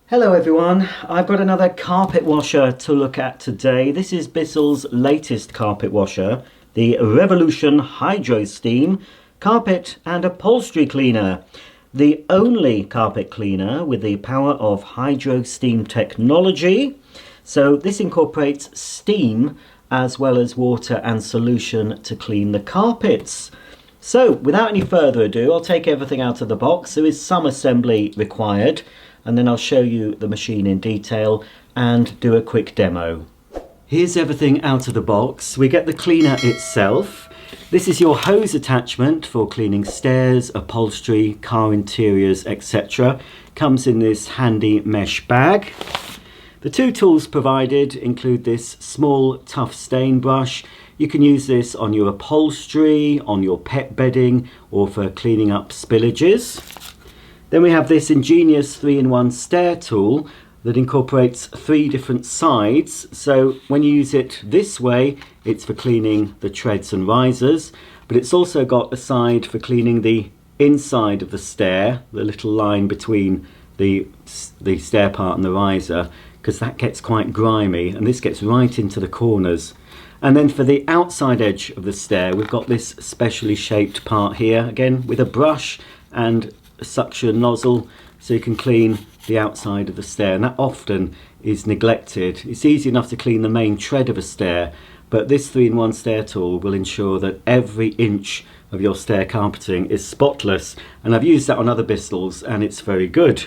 Hello everyone, I've got another carpet washer to look at today. This is Bissell's latest carpet washer, the Revolution Hydrosteam Carpet and Upholstery Cleaner. The only carpet cleaner with the power of Hydrosteam technology. So this incorporates steam as well as water and solution to clean the carpets. So without any further ado, I'll take everything out of the box. There is some assembly required, and then I'll show you the machine in detail and do a quick demo. Here's everything out of the box. We get the cleaner itself. This is your hose attachment for cleaning stairs, upholstery, car interiors, etc. Comes in this handy mesh bag. The two tools provided include this small tough stain brush. You can use this on your upholstery, on your pet bedding, or for cleaning up spillages. Then we have this ingenious 3-in-1 stair tool that incorporates 3 different sides. So when you use it this way, it's for cleaning the treads and risers, but it's also got a side for cleaning the inside of the stair, the little line between the stair part and the riser, because that gets quite grimy, and this gets right into the corners. And then for the outside edge of the stair, we've got this specially shaped part here, again with a brush and a suction nozzle, so you can clean the outside of the stair, and that often is neglected. It's easy enough to clean the main tread of a stair, but this 3-in-1 stair tool will ensure that every inch of your stair carpeting is spotless, and I've used that on other Bissells and it's very good.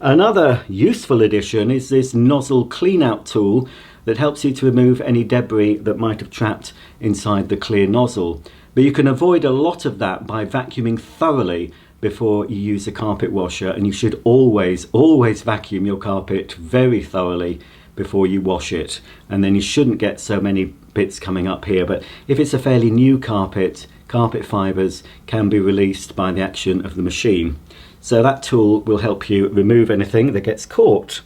Another useful addition is this nozzle clean out tool that helps you to remove any debris that might have trapped inside the clear nozzle. But you can avoid a lot of that by vacuuming thoroughly before you use a carpet washer, and you should always vacuum your carpet very thoroughly before you wash it, and then you shouldn't get so many bits coming up here. But if it's a fairly new carpet, carpet fibres can be released by the action of the machine. So that tool will help you remove anything that gets caught.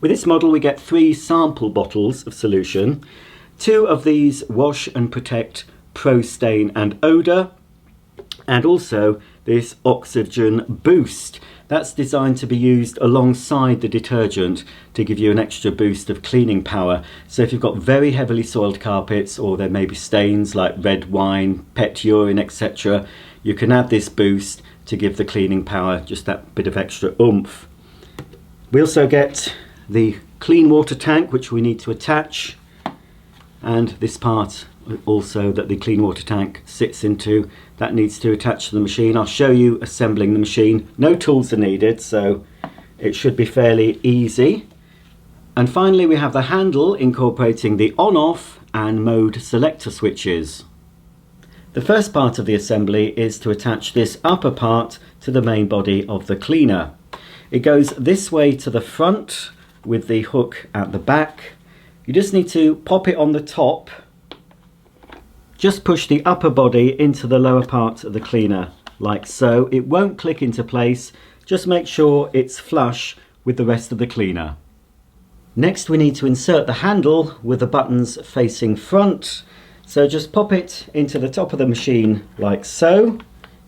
With this model we get 3 sample bottles of solution. 2 of these wash and protect Pro Stain and Odour, and also this oxygen boost. That's designed to be used alongside the detergent to give you an extra boost of cleaning power. So if you've got very heavily soiled carpets, or there may be stains like red wine, pet urine, etc., you can add this boost to give the cleaning power just that bit of extra oomph. We also get the clean water tank, which we need to attach, and this part also that the clean water tank sits into, that needs to attach to the machine. I'll show you assembling the machine. No tools are needed, so it should be fairly easy. And finally we have the handle incorporating the on-off and mode selector switches. The first part of the assembly is to attach this upper part to the main body of the cleaner. It goes this way to the front with the hook at the back. You just need to pop it on the top. Just push the upper body into the lower part of the cleaner, like so. It won't click into place, just make sure it's flush with the rest of the cleaner. Next we need to insert the handle with the buttons facing front. So just pop it into the top of the machine like so.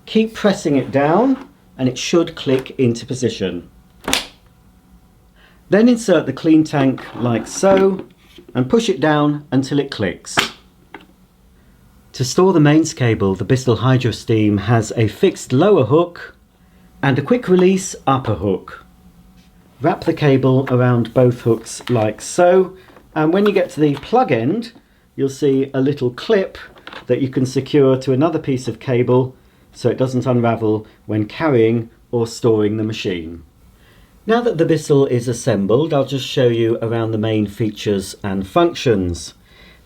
Keep pressing it down and it should click into position. Then insert the clean tank like so and push it down until it clicks. To store the mains cable, the Bissell Hydrosteam has a fixed lower hook and a quick release upper hook. Wrap the cable around both hooks like so, and when you get to the plug end, you'll see a little clip that you can secure to another piece of cable so it doesn't unravel when carrying or storing the machine. Now that the Bissell is assembled, I'll just show you around the main features and functions.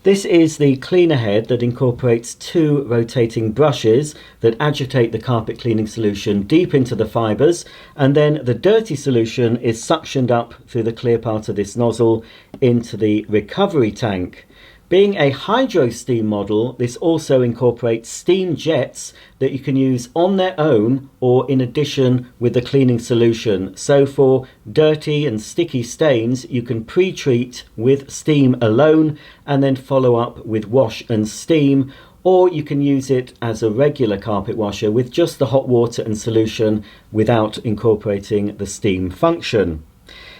This is the cleaner head that incorporates 2 rotating brushes that agitate the carpet cleaning solution deep into the fibres, and then the dirty solution is suctioned up through the clear part of this nozzle into the recovery tank. Being a Hydrosteam model, this also incorporates steam jets that you can use on their own or in addition with the cleaning solution. So for dirty and sticky stains, you can pre-treat with steam alone and then follow up with wash and steam, or you can use it as a regular carpet washer with just the hot water and solution without incorporating the steam function.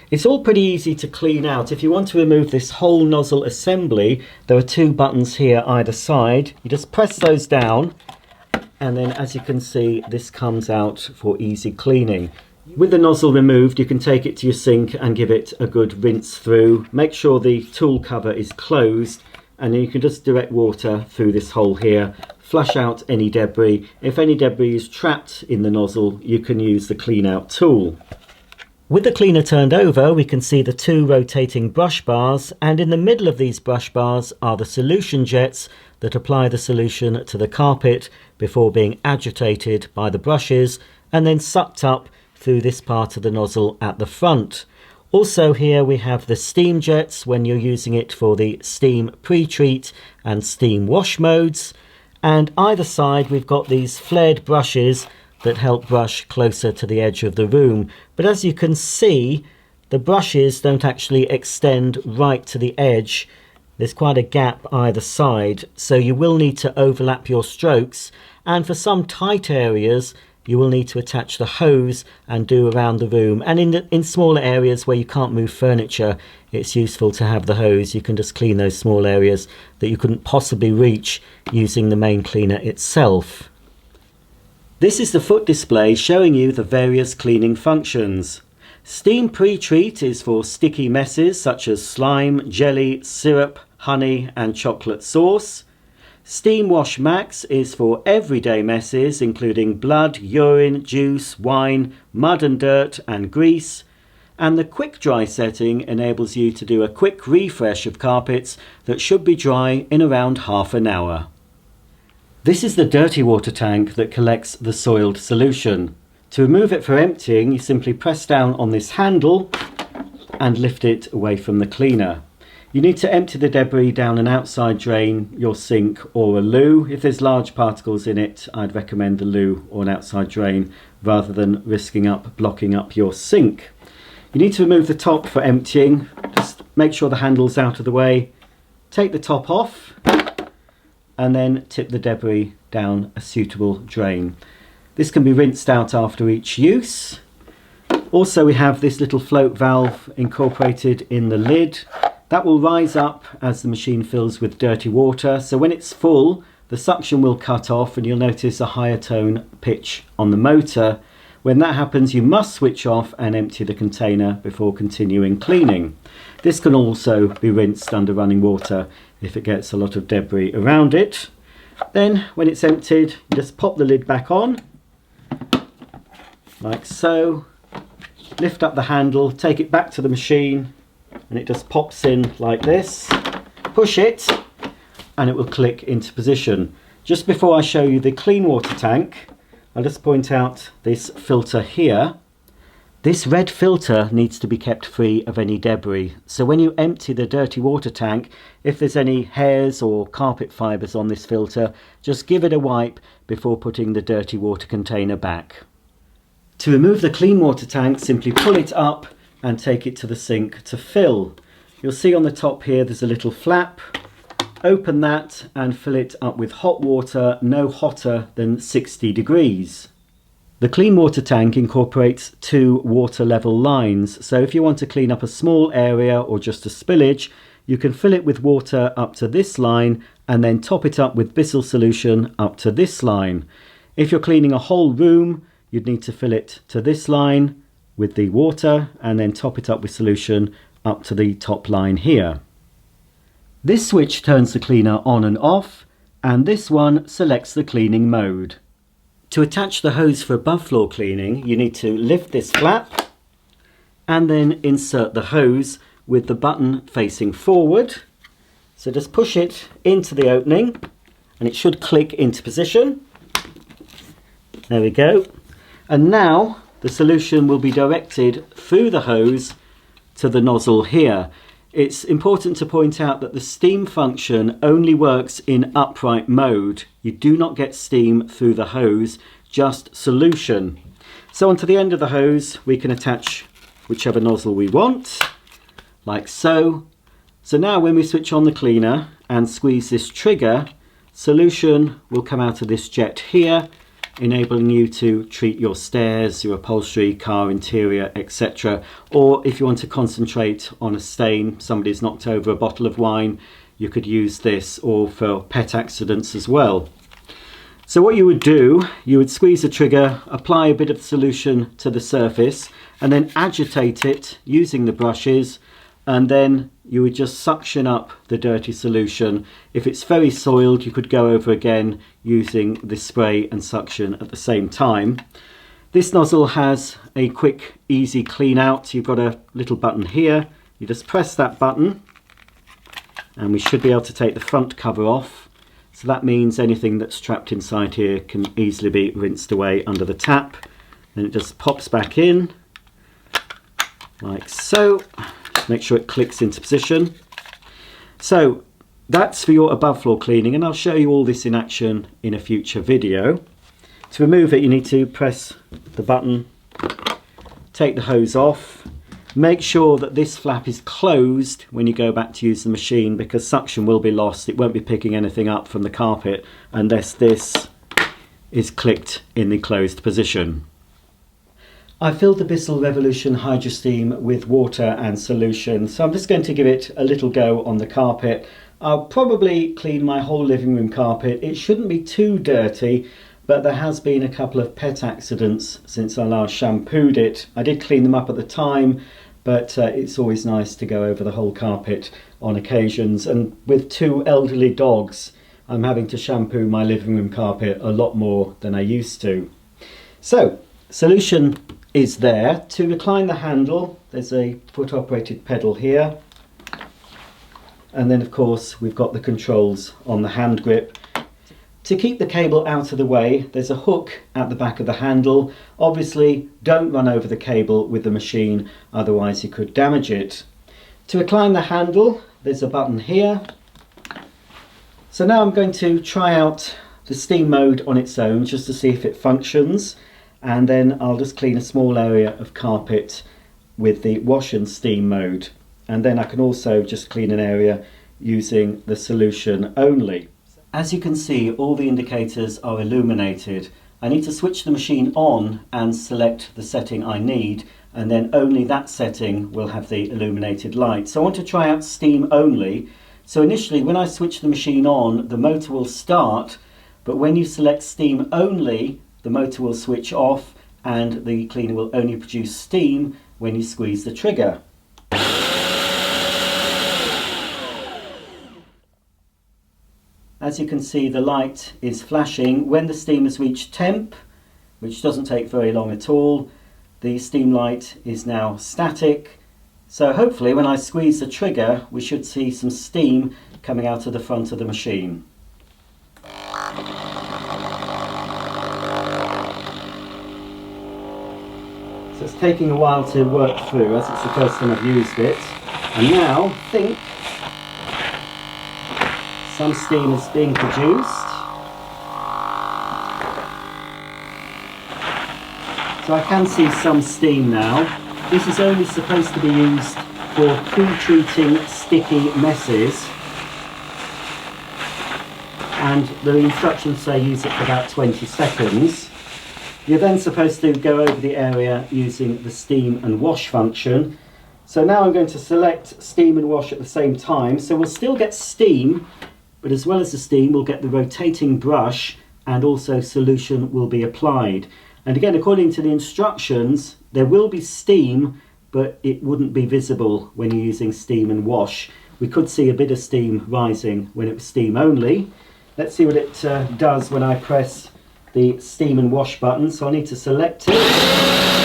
It's all pretty easy to clean out. If you want to remove this whole nozzle assembly, there are two buttons here either side. You just press those down, and then as you can see, this comes out for easy cleaning. With the nozzle removed, you can take it to your sink and give it a good rinse through. Make sure the tool cover is closed, and then you can just direct water through this hole here. Flush out any debris. If any debris is trapped in the nozzle, you can use the clean out tool. With the cleaner turned over, we can see the two rotating brush bars, and in the middle of these brush bars are the solution jets that apply the solution to the carpet before being agitated by the brushes and then sucked up through this part of the nozzle at the front. Also here we have the steam jets when you're using it for the steam pre-treat and steam wash modes, and either side we've got these flared brushes that help brush closer to the edge of the room. But as you can see, the brushes don't actually extend right to the edge. There's quite a gap either side, so you will need to overlap your strokes, and for some tight areas you will need to attach the hose and do around the room. And in smaller areas where you can't move furniture, it's useful to have the hose. You can just clean those small areas that you couldn't possibly reach using the main cleaner itself. This is the foot display showing you the various cleaning functions. Steam pre-treat is for sticky messes such as slime, jelly, syrup, honey and chocolate sauce. Steam Wash Max is for everyday messes including blood, urine, juice, wine, mud and dirt and grease. And the quick dry setting enables you to do a quick refresh of carpets that should be dry in around half an hour. This is the dirty water tank that collects the soiled solution. To remove it for emptying, you simply press down on this handle and lift it away from the cleaner. You need to empty the debris down an outside drain, your sink or a loo. If there's large particles in it, I'd recommend the loo or an outside drain rather than risking blocking up your sink. You need to remove the top for emptying. Just make sure the handle's out of the way. Take the top off and then tip the debris down a suitable drain. This can be rinsed out after each use. Also we have this little float valve incorporated in the lid. That will rise up as the machine fills with dirty water, so when it's full the suction will cut off and you'll notice a higher tone pitch on the motor. When that happens you must switch off and empty the container before continuing cleaning. This can also be rinsed under running water if it gets a lot of debris around it. Then when it's emptied, you just pop the lid back on, like so, lift up the handle, take it back to the machine, and it just pops in like this. Push it, and it will click into position. Just before I show you the clean water tank, I'll just point out this filter here. This red filter needs to be kept free of any debris, so when you empty the dirty water tank, if there's any hairs or carpet fibres on this filter, just give it a wipe before putting the dirty water container back. To remove the clean water tank, simply pull it up and take it to the sink to fill. You'll see on the top here there's a little flap. Open that and fill it up with hot water, no hotter than 60 degrees. The clean water tank incorporates two water level lines, so if you want to clean up a small area or just a spillage, you can fill it with water up to this line and then top it up with Bissell solution up to this line. If you're cleaning a whole room, you'd need to fill it to this line with the water and then top it up with solution up to the top line here. This switch turns the cleaner on and off, and this one selects the cleaning mode. To attach the hose for above floor cleaning, you need to lift this flap and then insert the hose with the button facing forward. So just push it into the opening and it should click into position. There we go. And now the solution will be directed through the hose to the nozzle here. It's important to point out that the steam function only works in upright mode. You do not get steam through the hose, just solution. So onto the end of the hose we can attach whichever nozzle we want, like so. So now when we switch on the cleaner and squeeze this trigger, solution will come out of this jet here enabling you to treat your stairs, your upholstery, car interior, etc. Or if you want to concentrate on a stain, somebody's knocked over a bottle of wine, you could use this, or for pet accidents as well. So what you would do, you would squeeze the trigger, apply a bit of solution to the surface, and then agitate it using the brushes, and then you would just suction up the dirty solution. If it's very soiled, you could go over again using the spray and suction at the same time. This nozzle has a quick, easy clean out. You've got a little button here. You just press that button, and we should be able to take the front cover off. So that means anything that's trapped inside here can easily be rinsed away under the tap. Then it just pops back in, like so. Just make sure it clicks into position. So that's for your above floor cleaning, and I'll show you all this in action in a future video. To remove it, you need to press the button, take the hose off. Make sure that this flap is closed when you go back to use the machine, because suction will be lost. It won't be picking anything up from the carpet unless this is clicked in the closed position. I filled the Bissell Revolution Hydrosteam with water and solution, so I'm just going to give it a little go on the carpet. I'll probably clean my whole living room carpet. It shouldn't be too dirty, but there has been a couple of pet accidents since I last shampooed it. I did clean them up at the time, but it's always nice to go over the whole carpet on occasions. And with two elderly dogs, I'm having to shampoo my living room carpet a lot more than I used to. So, solution is there. To recline the handle, there's a foot operated pedal here. And then of course we've got the controls on the hand grip. To keep the cable out of the way, there's a hook at the back of the handle. Obviously, don't run over the cable with the machine, otherwise you could damage it. To recline the handle, there's a button here. So now I'm going to try out the steam mode on its own, just to see if it functions. And then I'll just clean a small area of carpet with the wash and steam mode. And then I can also just clean an area using the solution only. As you can see, all the indicators are illuminated. I need to switch the machine on and select the setting I need, and then only that setting will have the illuminated light. So I want to try out steam only. So initially, when I switch the machine on, the motor will start, but when you select steam only, the motor will switch off and the cleaner will only produce steam when you squeeze the trigger. As you can see, the light is flashing. When the steam has reached temp, which doesn't take very long at all, the steam light is now static. So hopefully when I squeeze the trigger, we should see some steam coming out of the front of the machine. So it's taking a while to work through, as it's the first time I've used it. And now, I think some steam is being produced. So I can see some steam now. This is only supposed to be used for pre-treating sticky messes. And the instructions say use it for about 20 seconds. You're then supposed to go over the area using the steam and wash function. So now I'm going to select steam and wash at the same time. So we'll still get steam, but as well as the steam, we'll get the rotating brush, and also solution will be applied. And again, according to the instructions, there will be steam, but it wouldn't be visible when you're using steam and wash. We could see a bit of steam rising when it was steam only. Let's see what it does when I press the steam and wash button. So I need to select it.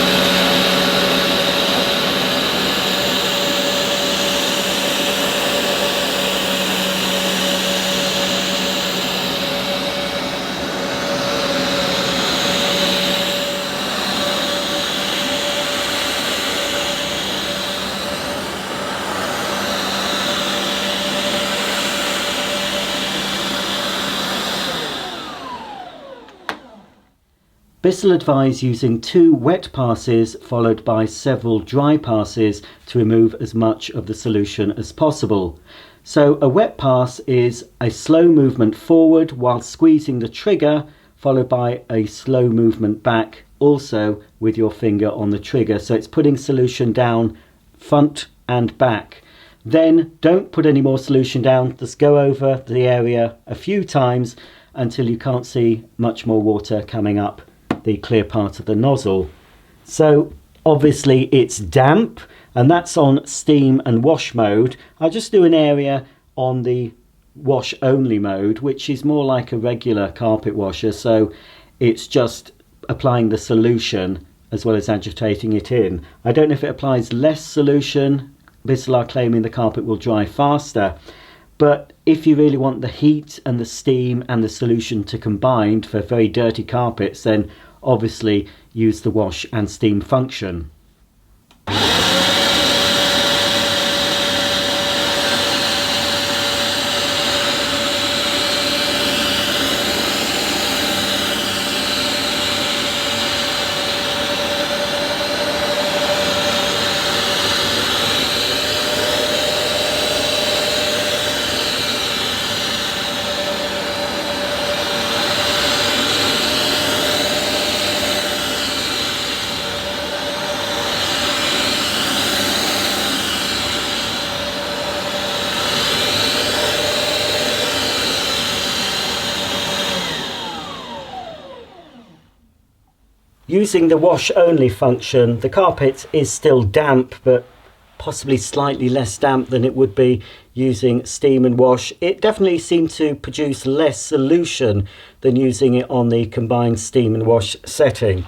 Bissell advise using 2 wet passes followed by several dry passes to remove as much of the solution as possible. So a wet pass is a slow movement forward while squeezing the trigger followed by a slow movement back, also with your finger on the trigger. So it's putting solution down front and back. Then don't put any more solution down, just go over the area a few times until you can't see much more water coming up the clear part of the nozzle. So obviously it's damp, and that's on steam and wash mode. I'll just do an area on the wash only mode, which is more like a regular carpet washer, so it's just applying the solution as well as agitating it in. I don't know if it applies less solution. Bissell are claiming the carpet will dry faster, but if you really want the heat and the steam and the solution to combine for very dirty carpets, then obviously use the wash and steam function. Using the wash only function, the carpet is still damp, but possibly slightly less damp than it would be using steam and wash. It definitely seemed to produce less solution than using it on the combined steam and wash setting.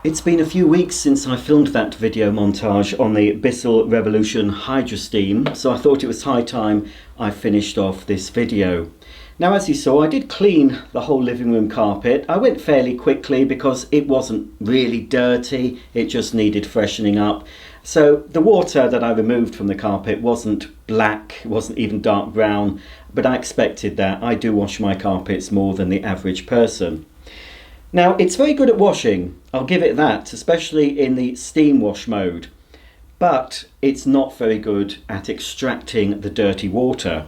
It's been a few weeks since I filmed that video montage on the Bissell Revolution Hydrosteam, so I thought it was high time I finished off this video. Now, as you saw, I did clean the whole living room carpet. I went fairly quickly because it wasn't really dirty, it just needed freshening up. So the water that I removed from the carpet wasn't black, it wasn't even dark brown, but I expected that. I do wash my carpets more than the average person. Now, it's very good at washing, I'll give it that, especially in the SteamWash mode, but it's not very good at extracting the dirty water.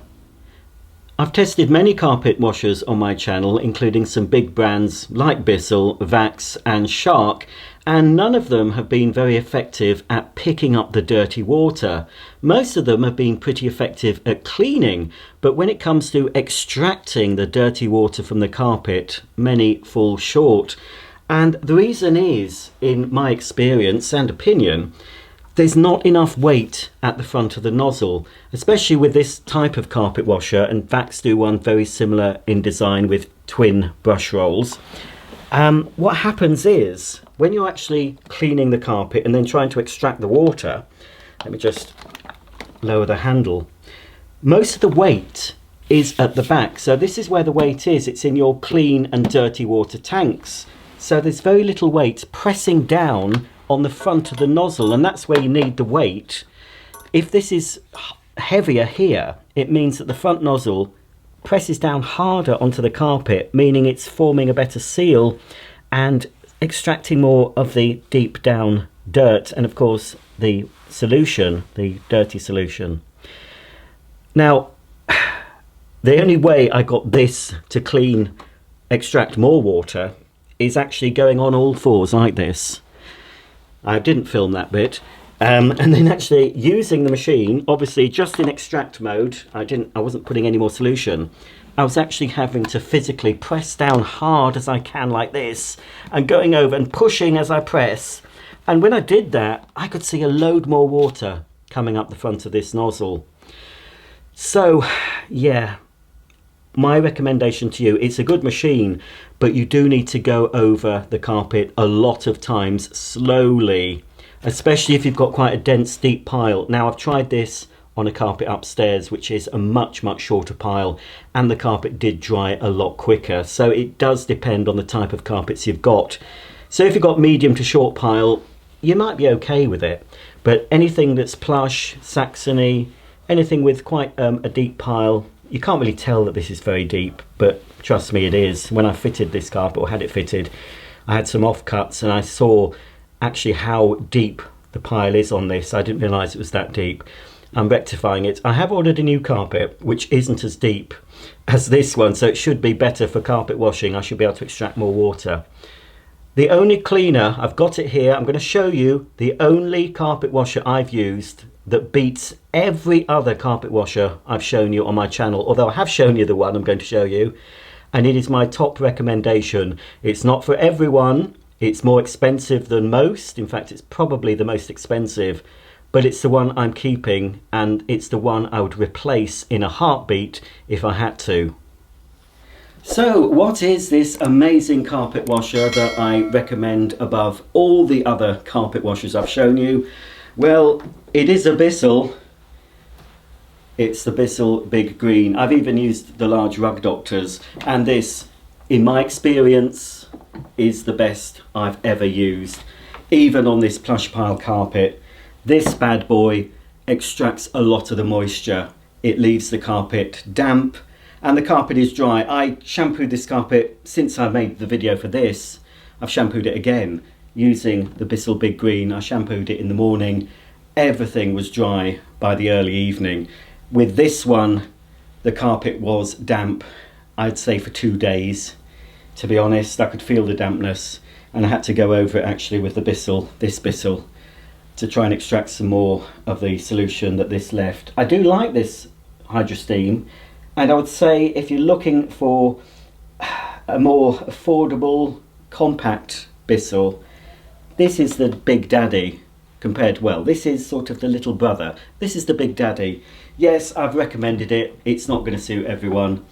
I've tested many carpet washers on my channel, including some big brands like Bissell, Vax and Shark, and none of them have been very effective at picking up the dirty water. Most of them have been pretty effective at cleaning, but when it comes to extracting the dirty water from the carpet, many fall short. And the reason is, in my experience and opinion, there's not enough weight at the front of the nozzle, especially with this type of carpet washer, and Vax do one very similar in design with twin brush rolls. What happens is, when you're actually cleaning the carpet and then trying to extract the water, let me just lower the handle, most of the weight is at the back. So this is where the weight is, it's in your clean and dirty water tanks. So there's very little weight pressing down on the front of the nozzle, and that's where you need the weight. If this is heavier here, it means that the front nozzle presses down harder onto the carpet, meaning it's forming a better seal and extracting more of the deep down dirt and of course the solution, the dirty solution. Now, the only way I got this to extract more water is actually going on all fours like this. I didn't film that bit. And then actually using the machine, obviously just in extract mode, I wasn't putting any more solution. I was actually having to physically press down hard as I can like this, and going over and pushing as I press. And when I did that, I could see a load more water coming up the front of this nozzle. So, yeah, my recommendation to you, it's a good machine, but you do need to go over the carpet a lot of times slowly, especially if you've got quite a dense, deep pile. Now, I've tried this on a carpet upstairs, which is a much shorter pile, and the carpet did dry a lot quicker. So it does depend on the type of carpets you've got. So if you've got medium to short pile, you might be okay with it. But anything that's plush, Saxony, anything with quite a deep pile, you can't really tell that this is very deep, but trust me, it is. When I fitted this carpet, or had it fitted, I had some offcuts and I saw actually how deep the pile is on this. I didn't realise it was that deep. I'm rectifying it. I have ordered a new carpet which isn't as deep as this one, so it should be better for carpet washing. I should be able to extract more water. The only cleaner, I've got it here, I'm going to show you the only carpet washer I've used that beats every other carpet washer I've shown you on my channel, although I have shown you the one I'm going to show you, and it is my top recommendation. It's not for everyone, it's more expensive than most, in fact it's probably the most expensive, but it's the one I'm keeping, and it's the one I would replace in a heartbeat if I had to. So what is this amazing carpet washer that I recommend above all the other carpet washers I've shown you? Well, it is a Bissell. It's the Bissell Big Green. I've even used the large Rug Doctors, and this, in my experience, is the best I've ever used. Even on this plush pile carpet, this bad boy extracts a lot of the moisture. It leaves the carpet damp, and the carpet is dry. I shampooed this carpet since I made the video for this. I've shampooed it again using the Bissell Big Green. I shampooed it in the morning. Everything was dry by the early evening. With this one, the carpet was damp, I'd say for 2 days. To be honest, I could feel the dampness, and I had to go over it actually with the Bissell, this Bissell, to try and extract some more of the solution that this left. I do like this Hydrosteam, and I would say if you're looking for a more affordable, compact Bissell, this is the big daddy compared, well, this is sort of the little brother. This is the big daddy. Yes, I've recommended it. It's not going to suit everyone.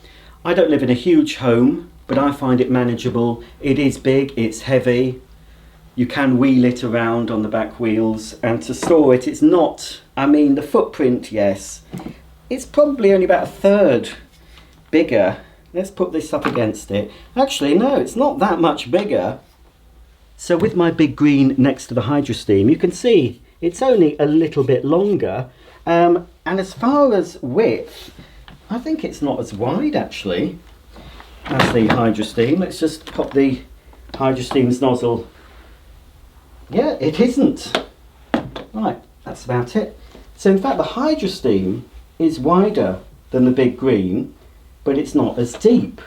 I don't live in a huge home, but I find it manageable. It is big, it's heavy, You can wheel it around on the back wheels, and to store it, it's not, I mean, the footprint, yes, it's probably only about a third bigger. Let's put this up against it. Actually, no, it's not that much bigger. So with my big green next to the Hydrosteam, you can see it's only a little bit longer. And as far as width, I think it's not as wide actually as the Hydrosteam. Let's just pop the Hydrosteam's nozzle. Yeah, it isn't. Right, that's about it. So in fact the Hydrosteam is wider than the big green, but it's not as deep.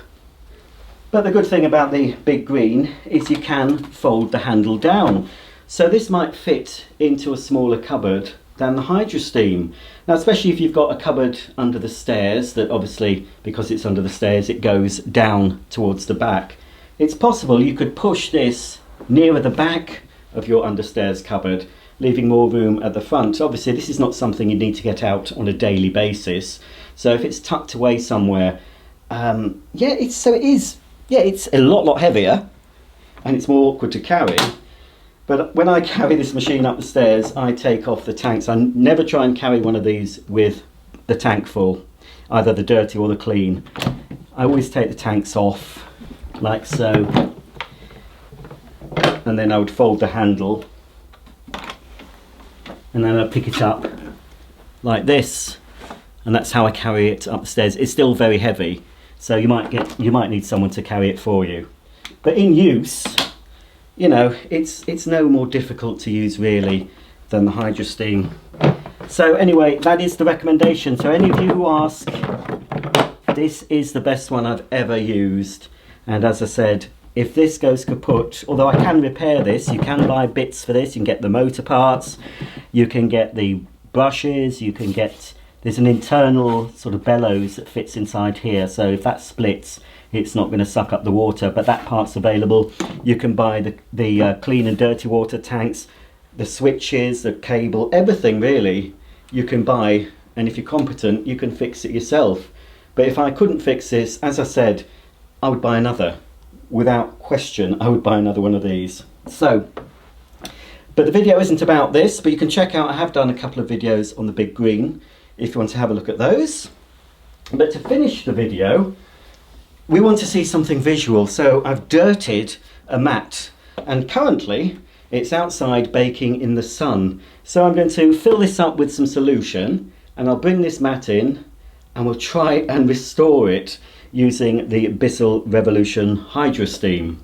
But the good thing about the big green is you can fold the handle down. So this might fit into a smaller cupboard than the Hydrosteam. Now, especially if you've got a cupboard under the stairs, that obviously, because it's under the stairs, it goes down towards the back. It's possible you could push this nearer the back of your understairs cupboard, leaving more room at the front. Obviously, this is not something you need to get out on a daily basis. So if it's tucked away somewhere, it's a lot heavier, and it's more awkward to carry. But when I carry this machine up the stairs, I take off the tanks. I never try and carry one of these with the tank full, either the dirty or the clean. I always take the tanks off, like so. And then I would fold the handle. And then I'd pick it up like this. And that's how I carry it up the stairs. It's still very heavy, so you might need someone to carry it for you. But in use, you know, it's no more difficult to use really than the Hydrosteam. So anyway, that is the recommendation. So any of you who ask, this is the best one I've ever used. And as I said, if this goes kaput, although I can repair this, you can buy bits for this. You can get the motor parts, you can get the brushes, you can get, there's an internal sort of bellows that fits inside here. So if that splits, it's not going to suck up the water, but that part's available. You can buy the clean and dirty water tanks, the switches, the cable, everything really you can buy. And if you're competent, you can fix it yourself. But if I couldn't fix this, as I said, I would buy another. Without question, I would buy another one of these. So, but the video isn't about this, but you can check out, I have done a couple of videos on the big green if you want to have a look at those. But to finish the video, we want to see something visual. So I've dirted a mat, and currently it's outside baking in the sun. So I'm going to fill this up with some solution, and I'll bring this mat in and we'll try and restore it using the Bissell Revolution Hydrosteam.